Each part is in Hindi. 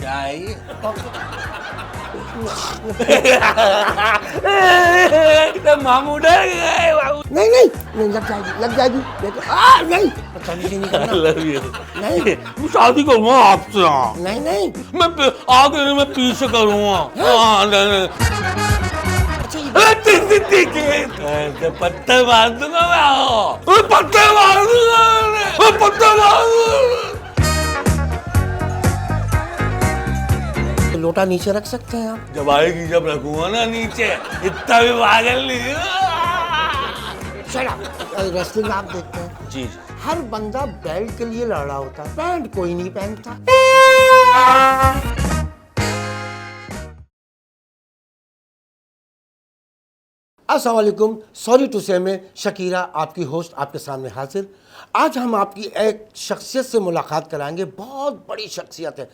क्या है ये? मामू डर गए। नहीं नहीं नहीं, लग जाएगी बेटा। नहीं, बदतमीजी नहीं करना। मैं शादी करूंगा आपसे। नहीं नहीं, मैं आगे नहीं, मैं पीछे करूंगा। पत्थर मार दूंगा मैं, पत्थर मार दूंगा, पत्थर मार दूंगा। लोटा नीचे रख सकते हैं आप? जब आएगी जब रखूंगा ना नीचे, इतना भी पागल नहीं। रेसलिंग आप देखते हैं जी। हर बंदा बेल्ट के लिए लड़ रहा होता है, पैंट कोई नहीं पहनता। अस्सलाम वालेकुम, सॉरी टू से मैं शकीरा आपकी होस्ट आपके सामने हाजिर। आज हम आपकी एक शख्सियत से मुलाकात कराएंगे, बहुत बड़ी शख्सियत है।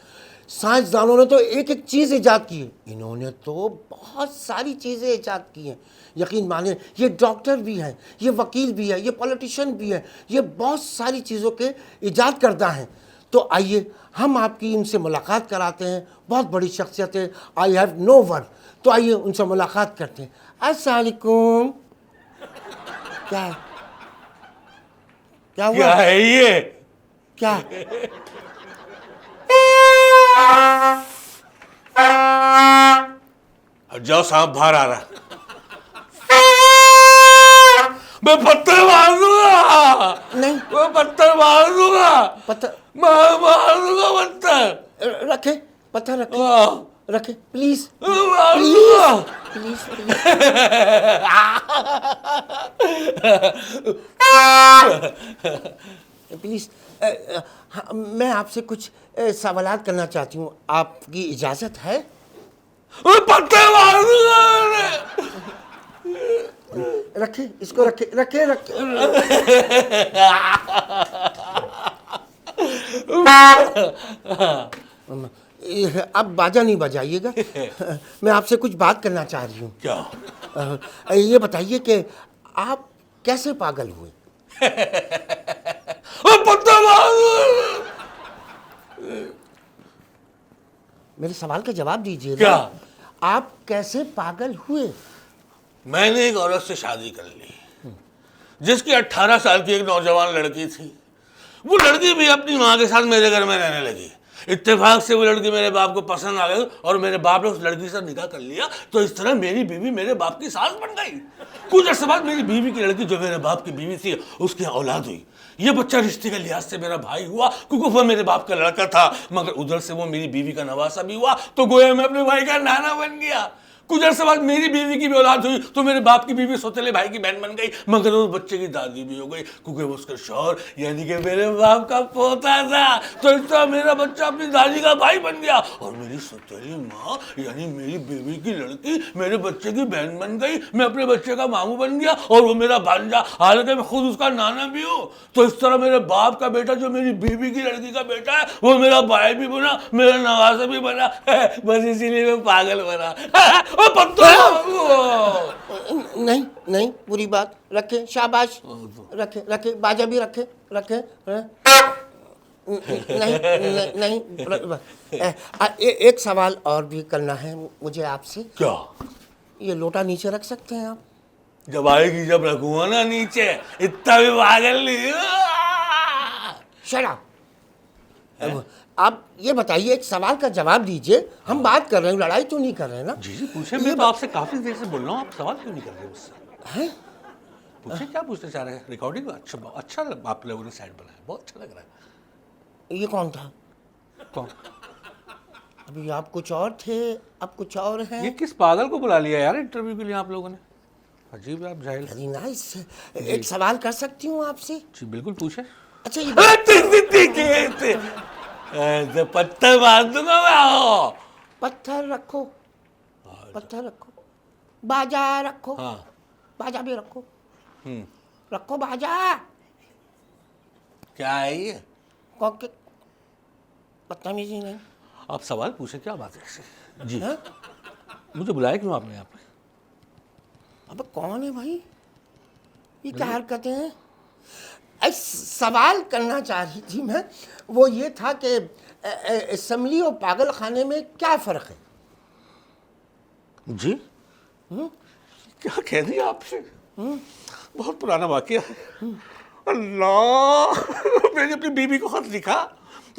साइंसदानों ने तो एक एक चीज़ ईजाद की है, इन्होंने तो बहुत सारी चीज़ें ईजाद की हैं। यकीन मानिए, ये डॉक्टर भी हैं, ये वकील भी है, ये पॉलिटिशियन भी है, ये बहुत सारी चीज़ों के ईजाद करता हैं। तो आइए हम आपकी उनसे मुलाकात कराते हैं, बहुत बड़ी शख्सियत है, आई हैव नो वर्ड। तो आइए उनसे मुलाकात करते हैं। अस्सलाम वालेकुम। क्या है? क्या हुआ? क्या है ये? क्या? जाओ, सांप बाहर आ रहा। मैं पत्थर मार दूंगा। नहीं, मैं पत्थर मार दूंगा। पत्थर मार दूंगा पत्थर। रखे, पत्थर रखे, रखे प्लीज मार प्लीज दूंगा। Please please. मैं आपसे कुछ सवालात करना चाहती हूँ, आपकी इजाज़त है? मैं पत्थर मार दूंगा। रखे, इसको रखे रखे रखे। अब बाजा नहीं बजाइएगा। मैं आपसे कुछ बात करना चाह रही हूँ। क्या? ये बताइए कि आप कैसे पागल हुए? पत्थर मार दूंगा। मेरे सवाल का जवाब दीजिए। क्या? आप कैसे पागल हुए? मैंने एक औरत से शादी कर ली, जिसकी 18 साल की एक नौजवान लड़की थी। वो लड़की भी अपनी माँ के साथ मेरे घर में रहने लगी। इत्तेफाक से वो लड़की मेरे बाप को पसंद आ गई और मेरे बाप ने उस लड़की से निकाह कर लिया। तो इस तरह मेरी बीवी मेरे बाप की सास बन गई। कुछ अर्से बाद मेरी बीवी की लड़की, जो मेरे बाप की बीवी थी, उसकी औलाद हुई। ये बच्चा रिश्ते के लिहाज से मेरा भाई हुआ, क्योंकि वो मेरे बाप का लड़का था, मगर उधर से वो मेरी बीवी का नवासा भी हुआ, तो गोया मैं अपने भाई का नाना बन गया। कुछ अर्से बाद मेरी बीवी की भी औलाद हुई, तो मेरे बाप की बीवी सौतेले भाई की बहन बन गई, मगर उस बच्चे की दादी भी हो गई, क्योंकि वो उसका शौहर यानी कि मेरे बाप का पोता था। तो इस तरह मेरा बच्चा अपनी दादी का भाई बन गया, और मेरी सौतेली माँ यानी मेरी बीवी की लड़की मेरे बच्चे की बहन बन गई। मैं अपने बच्चे का मामू बन गया, और वो मेरा भांजा, हालांकि मैं खुद उसका नाना भी हूँ। तो इस तरह मेरे बाप का बेटा, जो मेरी बीवी की लड़की का बेटा है, वो मेरा भाई भी बना, मेरा नवासा भी बना। बस इसीलिए मैं पागल बना। नहीं नहीं, बुरी बात। रखे, शाबाश, रखे रखे, बाजा भी रखे रखे। नहीं नहीं, नहीं। एक सवाल और भी करना है मुझे आपसे। क्या? ये लोटा नीचे रख सकते हैं आप? जब आएगी जब रखूंगा ना नीचे, इतना भी पागल नहीं। शट। आप ये बताइए, एक सवाल का जवाब दीजिए। हम बात कर रहे हैं, लड़ाई तो नहीं कर रहे हैं ना? जी पूछे। मैं तो आपसे काफी देर से बोल रहा हूँ, आप सवाल क्यों नहीं कर रहे मुझसे? हैं? पूछे, क्या पूछना चाह रहे हैं? रिकॉर्डिंग अच्छा आप लोगों ने साइड बनाया, बहुत अच्छा लग रहा है। ये कौन था? कौन? अभी आप कुछ और थे, अब कुछ और हैं। ये किस पागल को बुला लिया यार इंटरव्यू के लिए आप लोगों ने? अजीब है आप, जाहिल। Very nice. एक सवाल कर सकती हूँ आपसे? जी बिल्कुल पूछे। अच्छा, ये पत्थर मार दूंगा मैं। पत्थर रखो, पत्थर रखो, बाजा रखो। हाँ। बाजा भी रखो, रखो बाजा। क्या है ये? कौके बदतमीजी नहीं। आप सवाल पूछे, क्या बात है ऐसे? जी। हाँ? मुझे बुलाया क्यों आपने यहाँ पे? अब कौन है भाई? ये क्या हरकतें हैं? सवाल करना चाह रही थी मैं, वो ये था कि असेंबली और पागल खाने में क्या फ़र्क है? जी क्या कह दिया आपसे? बहुत पुराना वाकया है। अल्लाह, मैंने अपनी बीवी को खत लिखा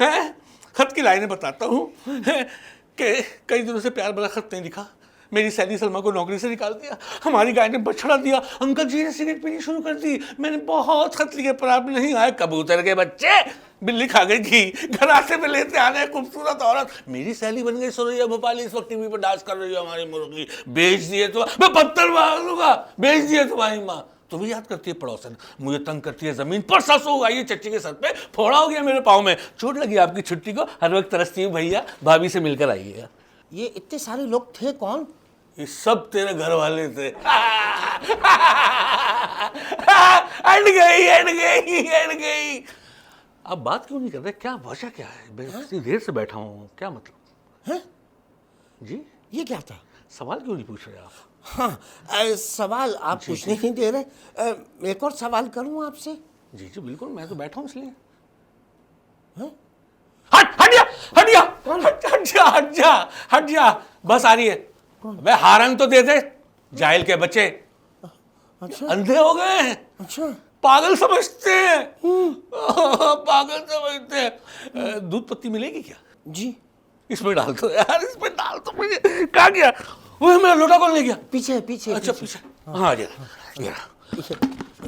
है। खत की लाइनें बताता हूँ कि कई दिनों से प्यार भरा खत नहीं लिखा, मेरी सैली सलमा को नौकरी से निकाल दिया, हमारी गाय ने बछड़ा दिया, अंकल जी ने सिगरेट पीनी शुरू कर दी, मैंने बहुत खत लिए पर आप नहीं आए, कबूतर के बच्चे, बिल्ली खा गई घी, घरासे में लेते आने खूबसूरत औरत, मेरी सैली बन गई सुरैया भोपाली, इस वक्त टीवी पर डांस कर रही है हमारी मुर्गी, बेच दिए तो मैं पत्थर मार दूंगा, बेच दिए तुम्हारी माँ। तुम्हें याद करती है पड़ोसन, मुझे तंग करती है जमीन पर, सरसों आई है चच्ची के सर पे, फोड़ा हो गया मेरे पाँव में, चोट लगी आपकी छुट्टी को, हर वक्त तरसती हूँ भैया, भाभी से मिलकर आइएगा। ये इतने सारे लोग थे कौन? ये सब तेरे घर वाले थे। हट गई हट गई हट गई। अब बात क्यों नहीं कर रहे? क्या वजह क्या है? मैं इतनी देर से बैठा हूँ, क्या मतलब हैं? जी? ये क्या था? सवाल क्यों नहीं पूछ रहे आप? हाँ, सवाल आप पूछने नहीं दे रहे। एक और सवाल करूं आपसे? जी जी बिल्कुल, मैं तो बैठा हूँ इसलिए। हैं? हट हट जा हट जा हट जा हट जा हट जा, बस आ रही है। मैं हारन तो दे दे, जाहिल के बच्चे, अच्छा अंधे हो गए हैं, अच्छा। पागल समझते हैं, पागल समझते हैं। दूध पत्ती मिलेगी क्या? जी इसमें डाल दो यार, इसमें डाल दो। मुझे कहा गया वो, मेरा लोटा कौन ले गया? पीछे पीछे। अच्छा पीछे, हाँ जी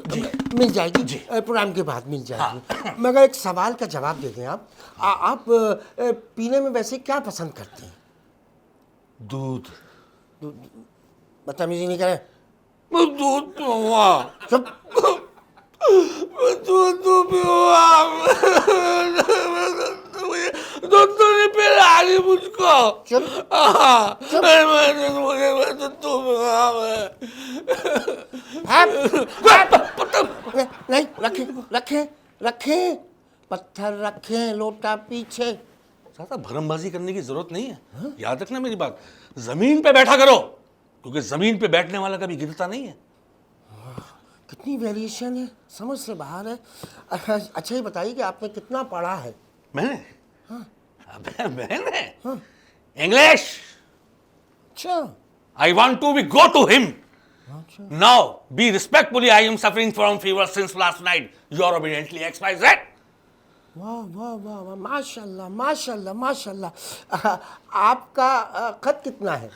जी मिल जाएगी जी, प्रोग्राम के बाद मिल जाएगी। मगर एक सवाल का जवाब दे दें आप। आप पीने में वैसे क्या पसंद करते हैं? दूध। बदतमीजी नहीं करें। मैं दूध पीऊंगा, चुप। मैं दूध पीऊंगा, दूध तो नहीं पी रहा मुझको। चुप। मैं तो पीऊंगा नहीं, रखें रखें रखें, पत्थर रखें, लोटा पीछे। ज्यादा भरमबाजी करने की जरूरत नहीं है। याद रखना मेरी बात, जमीन पे बैठा करो, क्योंकि जमीन पे बैठने वाला कभी गिरता नहीं है। कितनी वेरिएशन है, समझ से बाहर है। अच्छा ये बताइए कि आपने कितना पढ़ा है? मैंने? अबे मैंने इंग्लिश। अच्छा I want to be go to him. Now be respectfully. I am suffering from fever since last night. Your obediently XYZ. वाह वाह वाह वाह, माशाल्लाह माशाल्लाह माशाल्लाह। आपका कद कितना है?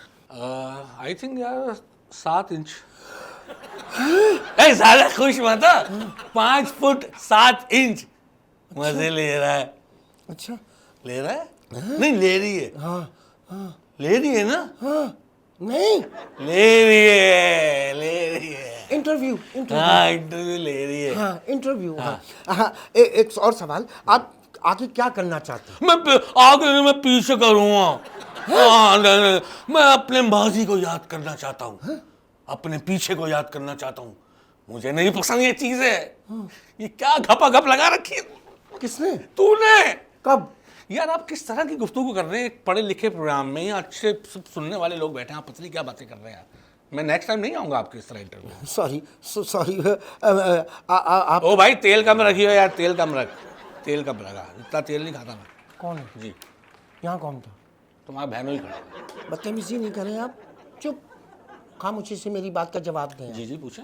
I think यार 7 इंच। ज्यादा खुश मत हो, 5 फुट 7 इंच। मजे ले रहा है। अच्छा ले रहा है? नहीं ले रही है। हाँ ले रही है ना? हाँ। नहीं, ले रही है, ले रही है। इंटरव्यू हाँ इंटरव्यू ले रही है। हाँ इंटरव्यू। हाँ एक और सवाल, आप आगे क्या करना चाहते हैं? आगे मैं पीछे करूँगा। हाँ नहीं, मैं अपने माजी को याद करना चाहता हूँ, अपने पीछे को याद करना चाहता हूँ। मुझे नहीं पसंद ये चीजें। ये क्या घपा घप लगा रखी है? किसने? तूने। कब? यार आप किस तरह की गुफ्तगू कर रहे हैं एक पढ़े लिखे प्रोग्राम में, अच्छे सुनने वाले लोग बैठे हैं, आप पता नहीं क्या बातें कर रहे हैं। मैं नेक्स्ट टाइम नहीं आऊँगा आपके इस तरह इंटरव्यू। सॉरी। आप ओ भाई तेल कम रखियो यार, तेल कम रख, तेल कम रखा, इतना तेल नहीं खाता मैं। कौन है? जी यहाँ कौन था? तुम्हारा बहनों ही खड़ा। बदतमीजी नहीं करें आप, चुप खामोशी से मेरी बात का जवाब दें। जी जी पूछें।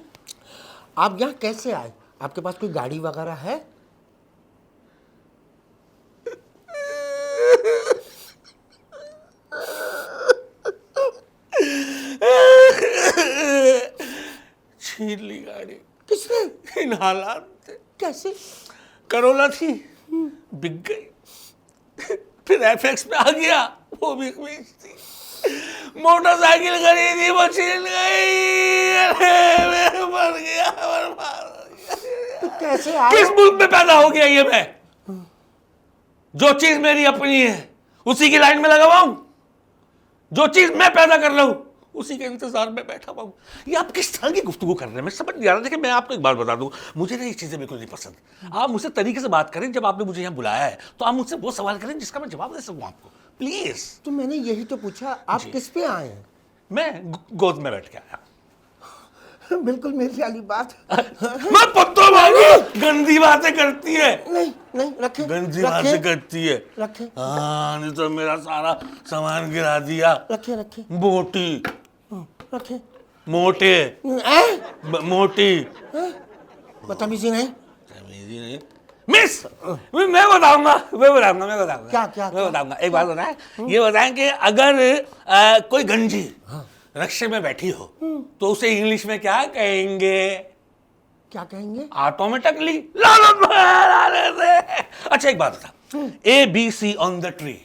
आप यहाँ कैसे आए? आपके पास कोई गाड़ी वगैरह है? छीन ली गाड़ी। किसने? इन हालात थे। कैसे? करोला थी, बिक गई। फिर एफएक्स पे आ गया, वो भी बेचती। मोटरसाइकिल खरीदी, वो छीन गई। अरे मैं मर गया, बर्बाद हो गया। तो कैसे आए? किस मुल्क में पैदा हो गया ये मैं? जो चीज मेरी अपनी है उसी की लाइन में लगा हुआ हूं, जो चीज मैं पैदा कर रहा हूं उसी के इंतजार में बैठा हुआ हूं। ये आप किस तरह की गुफ्तगू कर रहे हैं? मैं समझ नहीं आ रहा। देखिए मैं आपको एक बात बता दूं, मुझे ना ये चीजें बिल्कुल नहीं पसंद। आप मुझसे तरीके से बात करें, जब आपने मुझे यहाँ बुलाया है तो आप मुझसे वो सवाल करें जिसका मैं जवाब दे सकूं आपको, प्लीज। तो मैंने यही तो पूछा, आप किस पे आए हैं? मैं गोद में बैठ के आया। बिल्कुल मेरी वाली बात। मैं पत्तों मारूं, गंदी बातें करती है, नहीं नहीं, रखे गंदी रखे बातें करती है। रखे हाँ, नहीं तो मेरा सारा सामान गिरा दिया। रखे रखे मोटी, रखे। मोटे, मोटी, बदतमीजी नहीं। तमीज़ी नहीं। मिस, मैं बताऊंगा। क्या क्या मैं बताऊंगा। एक बात बताएं, ये बताएं कि अगर कोई गंजी रक्शे में बैठी हो तो उसे इंग्लिश में क्या कहेंगे? क्या कहेंगे? ऑटोमेटिकली लानत से। अच्छा एक बात बता, ABC ऑन द ट्री,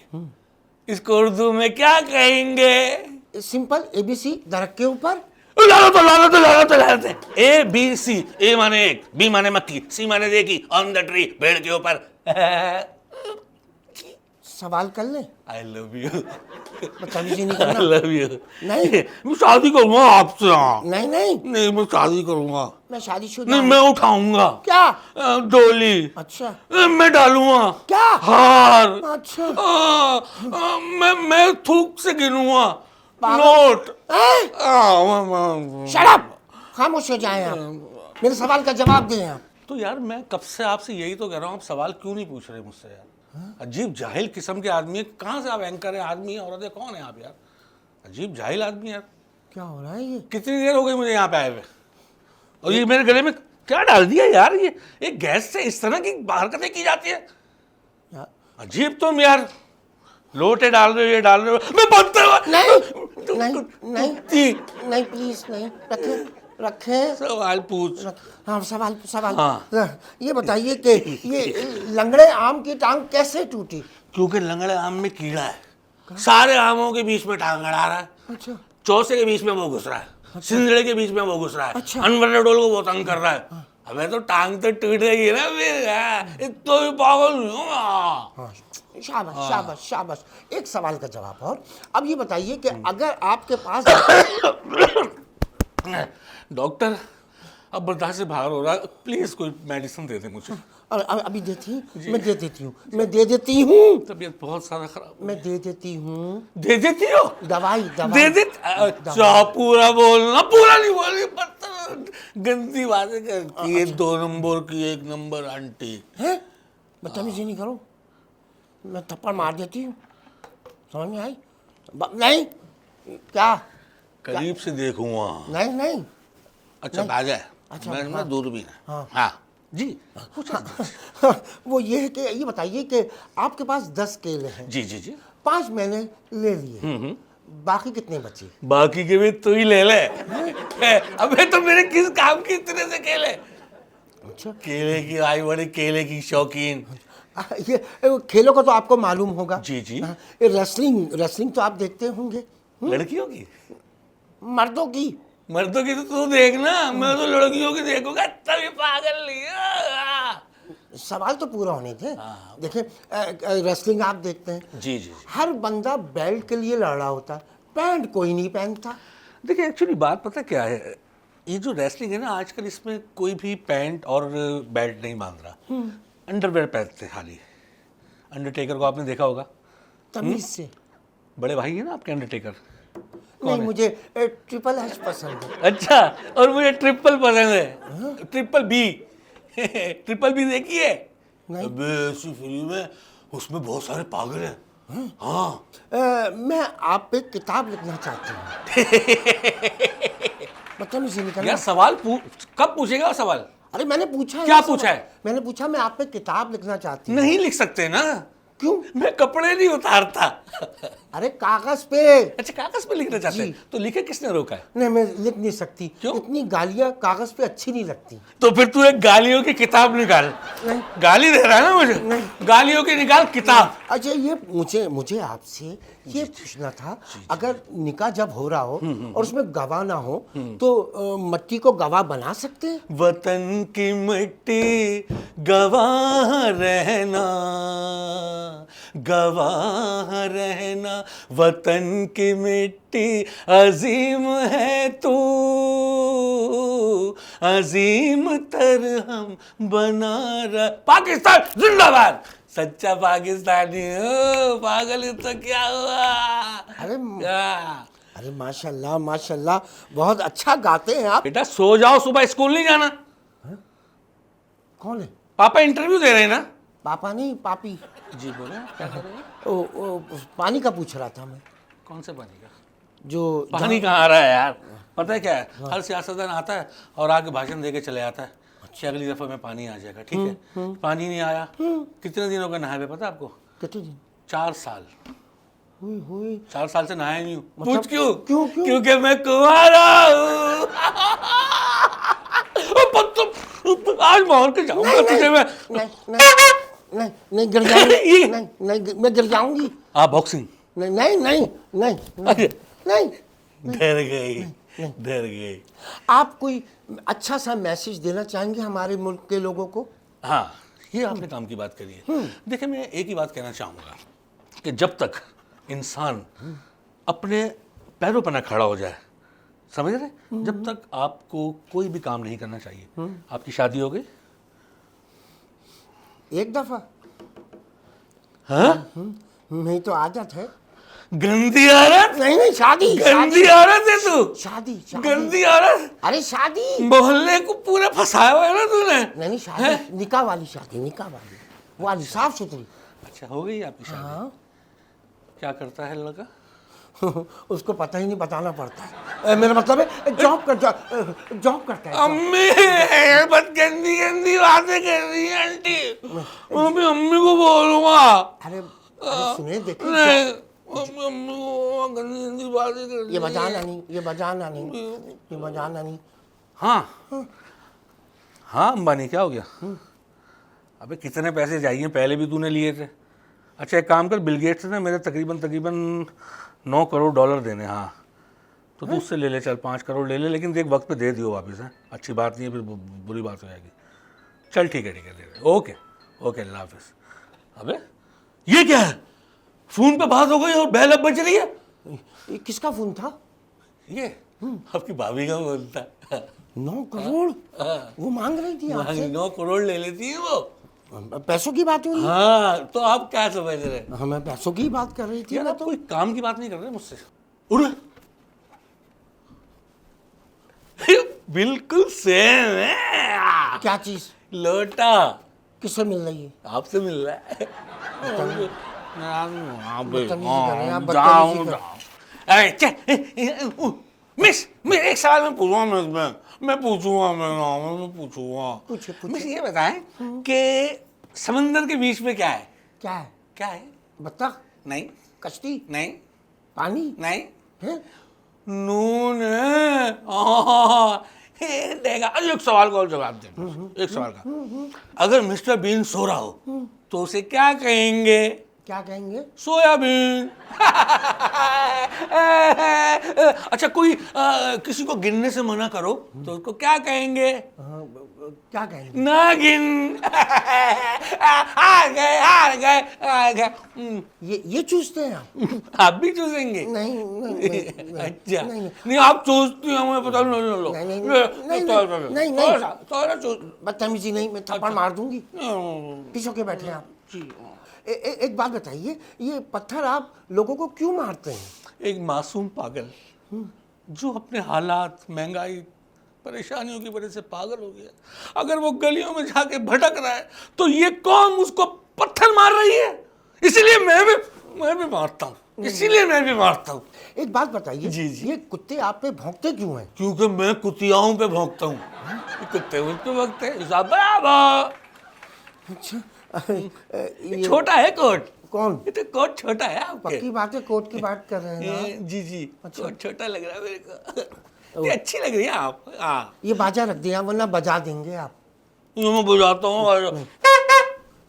इसको उर्दू में क्या कहेंगे? सिंपल ABC, दरख्त के ऊपर। लानत ABC, A माने एक, B माने मक्खी, C माने देखी, ऑन द ट्री, पेड़ के ऊपर। सवाल कर ले। आई लव यू, बदतमीजी नहीं आई करना। Love you. नहीं मैं शादी करूंगा आपसे। नहीं नहीं, नहीं, मैं शादी करूंगा। मैं शादीशुदा नहीं, हूं। मैं उठाऊंगा क्या? डोली, अच्छा मैं डालूंगा क्या? हार। अच्छा मैं थूक से गिनूंगा नोट। शट अप, खामोश हो जाएं आप। मेरे सवाल का जवाब दें आप। तो यार मैं कब से आपसे यही तो कह रहा हूँ, आप सवाल क्यों नहीं पूछ रहे मुझसे यार? अजीब जाहिल किस्म के आदमी है। कहाँ से आप एंकर है? आदमी है, औरत है, कौन है आप यार? अजीब जाहिल आदमी यार। क्या हो रहा है ये? कितनी देर हो गई मुझे यहाँ पे आए हुए, और ये मेरे गले में क्या डाल दिया यार? ये गैस से इस तरह की हरकतें की जाती है? अजीब तुम यार, लोटे डाल रहे हो, ये डाल रहे हो, मैं बनता हूँ। नहीं नहीं नहीं नहीं, प्लीज नहीं। रखे रखे सवाल पूछ। हाँ सवाल सवाल। हाँ। ये बताइए कि ये लंगड़े आम की टांग कैसे टूटी? क्योंकि लंगड़े आम में कीड़ा है, सारे आमों के बीच में टांग अड़ा रहा है। अच्छा चौसे के बीच में वो घुस रहा है, सिंदड़े के बीच में वो घुस रहा है, अच्छा। अनवर डोल को वो तंग कर रहा है। अबे तो टांग तो टूट रही है ना फिर, तो भी पागल नहीं हूँ। हाँ, शाबाश शाबाश शाबाश। एक सवाल का जवाब और। अब ये बताइए कि अगर आपके पास डॉक्टर, अब बर्दाश्त से बाहर हो रहा है, प्लीज कोई मेडिसिन दे दे मुझे। अभी देती हूँ, मैं दे देती हूँ, मैं दे देती हूँ, तबीयत बहुत सारा खराब। मैं दे देती हूँ। दे देती हो? दवाई दे दवाई दे। अच्छा पूरा बोलना, पूरा नहीं बोल, गंदी बातें करती है। 2 नंबर की 1 नंबर आंटी है। बदतमीजी नहीं करो, मैं थप्पड़ मार देती हूँ। समझ में आई? नहीं क्या? करीब से देखूंगा। नहीं नहीं। अच्छा आ जाए। अच्छा, मैं हाँ। दूरबीन है। हाँ। हाँ जी। वो ये है कि ये बताइए कि आपके पास 10 केले हैं, जी जी जी। 5 मैंने ले लिए, बाकी कितने बचे? बाकी के भी तू ही ले ले। अबे तो मेरे किस काम की इतने से केले? अच्छा केले की आई बड़ी, केले की शौकीन। ये खेलों का तो आपको मालूम होगा। जी जी। ये रेसलिंग तो आप देखते होंगे। लड़कियों की, मर्दों की। मर्दों की तो तू देखना, मैं तो लड़कियों की देखूंगा, तभी पागल नहीं है। सवाल तो पूरा होने थे। देखिए रेसलिंग आप देखते हैं, जी जी। हर बंदा बेल्ट के लिए लड़ रहा होता है, पैंट कोई नहीं पहनता। देखिए एक्चुअली बात पता क्या है, ये जो रेसलिंग है ना आजकल, इसमें कोई भी पैंट और बेल्ट नहीं बांध रहा, अंडरवेयर पहनते खाली। अंडरटेकर को आपने देखा होगा, तमीज से। बड़े भाई है ना आपके अंडरटेकर। नहीं, मुझे ट्रिपल एच पसंद है। अच्छा, और मुझे ट्रिपल पसंद है, ट्रिपल बी। ट्रिपल बी देखी है? नहीं। अबे ऐसी फिल्म है, उसमें बहुत सारे पागल हैं। हाँ। मैं आप पे किताब लिखना चाहती हूँ। बदतमीजी नहीं करना। यार सवाल कब पूछेगा सवाल? अरे मैंने पूछा है। क्या ये पूछा सवाल। है? मैंने पूछा मैं आप पे किताब लिखना चाहती हूँ। नहीं लिख सकते ना। क्यों? मैं कपड़े नहीं उतारता। अरे कागज पे। अच्छा कागज पे लिखना चाहते हैं, तो लिखे किसने रोका है? नहीं मैं लिख नहीं सकती। क्यों? इतनी गालियाँ कागज पे अच्छी नहीं लगती। तो फिर तू एक गालियों की किताब निकाल। नहीं। गाली दे रहा है ना मुझे? नहीं। गालियों की निकाल किताब। अच्छा ये मुझे आपसे ये पूछना था, अगर निकाह जब हो रहा हो और उसमें गवाह ना हो तो मट्टी को गवाह बना सकते हैं? वतन की मिट्टी गवाह रहना, गवाह रहना, वतन की मिट्टी अजीम है तू, अजीम तर हम बना रहा। पाकिस्तान जिंदाबाद, सच्चा पाकिस्तानी हो। पागल है तो क्या हुआ? अरे अरे माशाल्लाह माशाल्लाह, बहुत अच्छा गाते हैं आप। बेटा सो जाओ, सुबह स्कूल नहीं जाना। कौन है? पापा इंटरव्यू दे रहे हैं ना। पापा नहीं, पापी। जी बोले, क्या कर रहे हैं? ओ, पानी का पूछ रहा था मैं। कौन से पानी का? जो पानी कहाँ आ रहा है यार? पता है क्या है, हर सियासतदान आता है और आके भाषण दे के चले आता है कि अगली दफा में पानी आ जाएगा, ठीक है। पानी नहीं आया। कितने दिनों का नहाए हुए पता है आपको? कितने दिन? 4 साल। हुई 4 साल से नहाया नहीं हूँ। मतलब पूछ क्यों? क्यों? क्योंकि मैं कुंवारा हूँ। आज मार के जाऊंगा तुझे मैं। नहीं गिर जाऊंगी। नहीं मैं गिर जाऊंगी। आप बॉक्सिंग? नहीं। डर गई। आप कोई अच्छा सा मैसेज देना चाहेंगे हमारे मुल्क के लोगों को? हाँ, ये आपने काम की बात करी है। देखिए, मैं एक ही बात कहना चाहूँगा कि जब तक इंसान अपने पैरों पर न खड़ा हो जाए, समझ रहे, जब तक आपको कोई भी काम नहीं करना चाहिए। आपकी शादी हो गई? एक दफा। हाँ? नहीं तो आदत है। गंदी औरत। नहीं शादी। गंदी औरत है तू। शादी। गंदी औरत। अरे शादी। मोहल्ले को पूरा फंसाया हुआ है ना तूने। नहीं शादी, निकाह वाली शादी, निकाह वाली साफ सुथरी। अच्छा, हो गई आपकी शादी? हाँ। क्या करता है लड़का? उसको पता ही नहीं, बताना पड़ता है। मेरा मतलब है जॉब करता है। अम्मी बहुत गंदी बातें कर रही है आंटी। मैं अम्मी को बोलूंगा। अरे सुने, देखिए नहीं, अम्मी को गंदी बातें कर रही है। ये बजाना नहीं। हाँ अंबानी, क्या हो गया? अबे कितने पैसे चाहिए? पहले भी तूने लिए थे। अच्छा एक काम कर, बिल गेट्स ने मेरे तकरीबन 9 करोड़ डॉलर देने। हाँ, तो तू उससे ले ले, चल 5 करोड़ ले ले, लेकिन देख वक्त पे दे दियो वापस है। अच्छी बात नहीं है, फिर बुरी बात हो जाएगी। चल ठीक है दे दे। ओके अल्लाह हाफिज। अबे ये क्या है? फोन पे बात हो गई और बेल अब बज रही है। ये किसका फोन था? ये आपकी भाभी का फोन था। 9 करोड़ वो मांग रही थी आपसे? 9 करोड़ ले लेती है वो। पैसों की बात हुई? हाँ, तो आप क्या समझ रहे? हमें पैसों की बात कर रही थी। यार आप कोई काम की बात नहीं कर रहे मुझसे। उरे बिल्कुल सेम है। क्या चीज? लोटा। किससे मिल रही है? आपसे मिल रहा है। मिस एक सवाल मैं पूछूंगा। पूछे। मिस ये बताएं कि समंदर के बीच में क्या है? क्या है? बत्तख? नहीं। कश्ती? नहीं। पानी? नहीं। है? नून है। देगा। एक सवाल का जवाब दे। एक सवाल का, अगर मिस्टर बीन सो रहा हो तो उसे क्या कहेंगे? क्या कहेंगे? सोयाबीन। अच्छा कोई किसी को गिनने से मना करो तो उसको क्या कहेंगे? क्या कहेंगे? नागिन। हार गए। ये चूसते हैं आप भी चूसेंगे? नहीं। अच्छा नहीं आप चूसती हैं, मुझे पता नहीं। बदतमीजी नहीं, मैं थप्पड़ मार दूंगी। पीछे के बैठे आप। एक बात बताइए, ये पत्थर आप लोगों को क्यों मारते हैं? एक मासूम पागल जो अपने हालात, महंगाई, परेशानियों की वजह से पागल हो गया, अगर वो गलियों में जाके भटक रहा है तो ये कौम उसको पत्थर मार रही है, इसलिए मैं भी मारता हूँ। एक बात बताइए जी। ये कुत्ते आप पे भौंकते क्यों हैं? क्योंकि मैं कुतियाओं पे भौंकता हूँ। कुत्ते मुझ पे भौंकते हैं। हिसाब बराबर। अच्छा छोटा है कोट। कौन? ये तो कोट छोटा है आपके। पक्की बात है, कोट की बात कर रहे हैं ना? जी। अच्छा। कोट छोटा लग रहा है मेरे को। ये अच्छी लग रही है आप। हाँ, ये बाजा रख दिया, वरना बजा देंगे आप। मैं बजाता हूँ।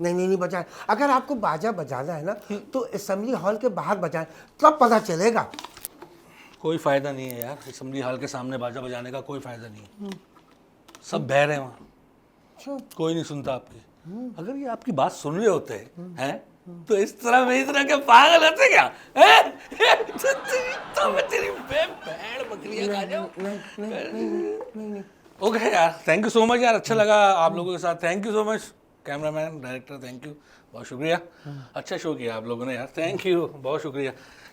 नहीं बजाए। अगर आपको बाजा बजाना है ना तो असेंबली हॉल के बाहर बजाएं, तब पता चलेगा। कोई फायदा नहीं है यार, असेंबली हॉल के सामने बाजा बजाने का कोई फायदा नहीं है। सब बहरे हैं वहाँ, कोई नहीं सुनता आपकी। अगर ये आपकी बात सुन रहे होते हैं तो इस तरह के पागल होते क्या? तो मैं तेरी भेड़ बकरियां खा जाऊं। ओके यार, थैंक यू सो मच यार, अच्छा लगा आप लोगों के साथ। Thank you so much cameraman, director, thank you, बहुत शुक्रिया। अच्छा शो किया आप लोगों ने यार, थैंक यू, बहुत शुक्रिया।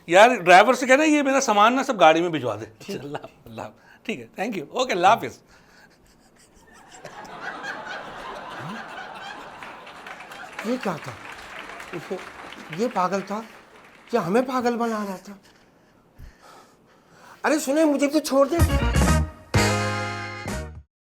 यार ड्राइवर से कहना ये मेरा सामान ना सब गाड़ी में भिजवा दे। अल्लाह, ठीक है, थैंक यू, ओके, अल्लाह हाफिज़। ये क्या था? ये पागल था या हमें पागल बना रहा था? अरे सुने, मुझे भी तो छोड़ दे।